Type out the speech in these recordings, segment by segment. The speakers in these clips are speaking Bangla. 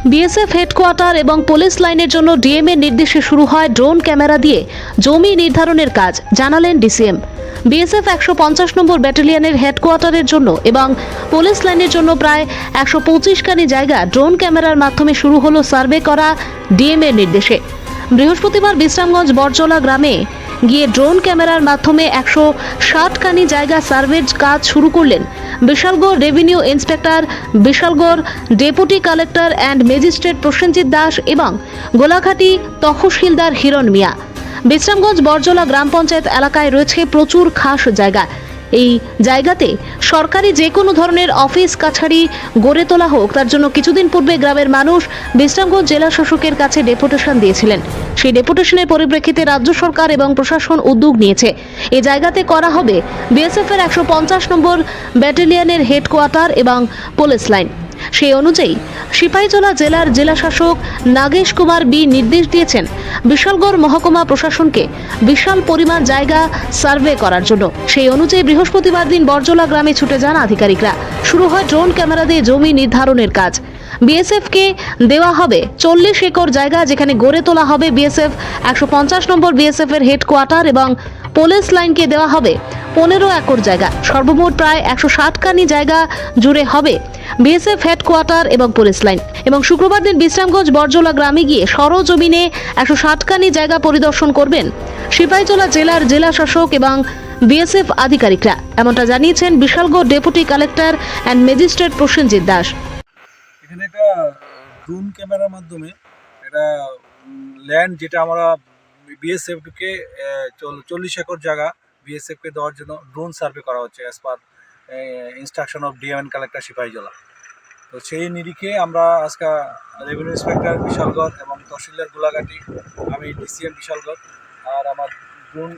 বিএসএফ হেডকোয়ার্টার এবং পুলিশ লাইনের জন্য ডিএম এর নির্দেশে শুরু হয় ড্রোন ক্যামেরা দিয়ে জমি নির্ধারণের কাজ, জানালেন ডিসিএম। বিএসএফ 150 নম্বর ব্যাটালিয়নের হেডকোয়ার্টারের জন্য এবং পুলিশ লাইনের জন্য প্রায় 125 খানি জায়গা ড্রোন ক্যামেরার মাধ্যমে শুরু হলো সার্ভে করা ডিএম এর নির্দেশে। বৃহস্পতিবার বিশ্রামগঞ্জ বরজলা গ্রামে গিয়ে ড্রোন ক্যামেরার মাধ্যমে 160 খানি জায়গা সার্ভের কাজ শুরু করলেন Bishalgarh revenue inspector, Bishalgarh deputy collector and magistrate Prosenjit Das এবং গোলাঘাটি তহসিলদার হিরণ মিয়া। বিশ্রামগঞ্জ বরজলা গ্রাম পঞ্চায়েত এলাকায় রয়েছে প্রচুর খাস জায়গা। এই জায়গাতে সরকারি যে কোনো ধরনের অফিস কাছারি গড়ে তোলা হোক, তার জন্য কিছুদিন পূর্বে গ্রামের মানুষ বিশ্রামগঞ্জ জেলা শাসকের কাছে ডেপুটেশন দিয়েছিলেন। সেই ডেপুটেশনের পরিপ্রেক্ষিতে রাজ্য সরকার এবং প্রশাসন উদ্যোগ নিয়েছে। এই জায়গাতে করা হবে বিএসএফ এর 150 নম্বর ব্যাটালিয়নের হেডকোয়ার্টার এবং পুলিশ লাইন। সেই অনুযায়ী সিপাহীজলা জেলার জেলাশাসক নাগেশ কুমার বি নির্দেশ দিয়েছেন বিশালগড় মহকুমা প্রশাসনকে বিশাল পরিমাণ জায়গা সার্ভে করার জন্য। সেই অনুযায়ী বৃহস্পতিবার দিন বরজলা গ্রামে ছুটে যান আধিকারিকরা। শুরু হয় ড্রোন ক্যামেরা দিয়ে জমি নির্ধারণের কাজ। বিএসএফ কে দেওয়া হবে 40 একর জায়গা, যেখানে গড়ে তোলা হবে বিএসএফ 150 নম্বর বিএসএফ এর হেডকোয়ার্টার এবং পুলিশ লাইনকে দেওয়া হবে 15 একর জায়গা। সর্বমোট প্রায় 160 খানি জায়গা জুড়ে হবে বিএসএফ হেডকোয়ার্টার এবং পুলিশ লাইন। এবং শুক্রবার দিন বিশ্রামগঞ্জ বরজলা গ্রামে গিয়ে সরজমিনে 160 খানি জায়গা পরিদর্শন করবেন সিপাহীজলা জেলার জেলা শাসক এবং বিএসএফ আধিকারিকরা, এমনটা জানিয়েছেন Bishalgarh deputy collector and magistrate Prosenjit Das. এখানে একটা ড্রোন ক্যামেরার মাধ্যমে এটা ল্যান্ড, যেটা আমরা বিএসএফকে 40 একর জায়গা বিএসএফকে দেওয়ার জন্য ড্রোন সার্ভে করা হচ্ছে as per instruction of DM and collector Sepahijala. তো সেই নিরিখে আমরা আজকে রেভিনিউ ইন্সপেক্টর বিশালগড় এবং তহসিলদার গোলাঘাটি, আমি ডিসিএম বিশালগড় আর আমার ড্রোন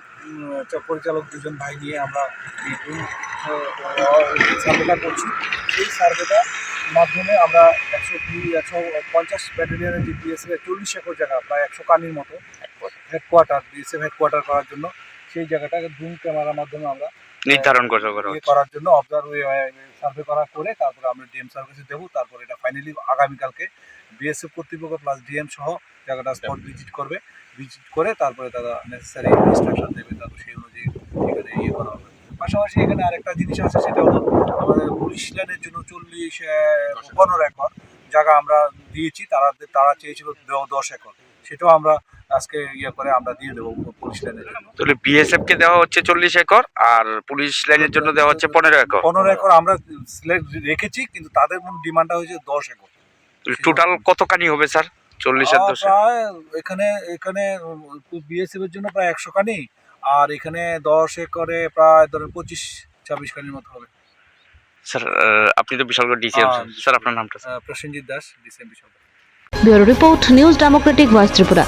পরিচালক দুজন ভাই নিয়ে আমরা এই ড্রোন সার্ভেটা করছি। সেই সার্ভেটার মাধ্যমে আমরা 150 ব্যাটালিয়নের যে বিএসএফ 40 একর জায়গা, প্রায় 100 কানির মতো হেডকোয়ার্টার, বিএসএফ হেডকোয়ার্টার করার জন্য সেই জায়গাটাকে ড্রোন ক্যামেরার মাধ্যমে আমরা নির্ধারণ করার জন্য সার্ভে করা করে তারপরে আমরা ডিএম সার্ভিসে দেবো। তারপরে এটা ফাইনালি আগামীকালকে বিএসএফ কর্তৃপক্ষ প্লাস ডিএম সহ জায়গাটা স্পট ভিজিট করে তারপরে তারা নেসেসারি ইনস্ট্রাকশন দেবে, তারপর সেই অনুযায়ী এখানে করা হবে। পাশাপাশি এখানে আরেকটা জিনিস আছে, সেটা হলো আমাদের পুলিশ লাইনের জন্য 15 একর জায়গা আমরা দিয়েছি। তারা চেয়েছিল 10 একর, সেটাও আমরা আজকে করে আমরা দিয়ে দেবো পুলিশ লাইনের জন্য। তাহলে বিএসএফ কে দেওয়া হচ্ছে 40 একর আর পুলিশ লাইনের জন্য দেওয়া হচ্ছে 15 একর। 15 একর আমরা রেখেছি, কিন্তু তাদের ডিমান্ডটা হয়েছে 10 একর। টোটাল কত কানি হবে স্যার 40 আর 10? প্রায় এখানে বিএসএফ এর জন্য প্রায় 100 কানি, আর এখানে 10 একরে প্রায় ধরেন 25-26 কানির মতো হবে। স্যার আপনি তো বিশালগড় ডিসিএম, স্যার আপনার নামটা? Prosenjit Das, DCM Bishalgarh. Bureau report, news Democratic voice Tripura.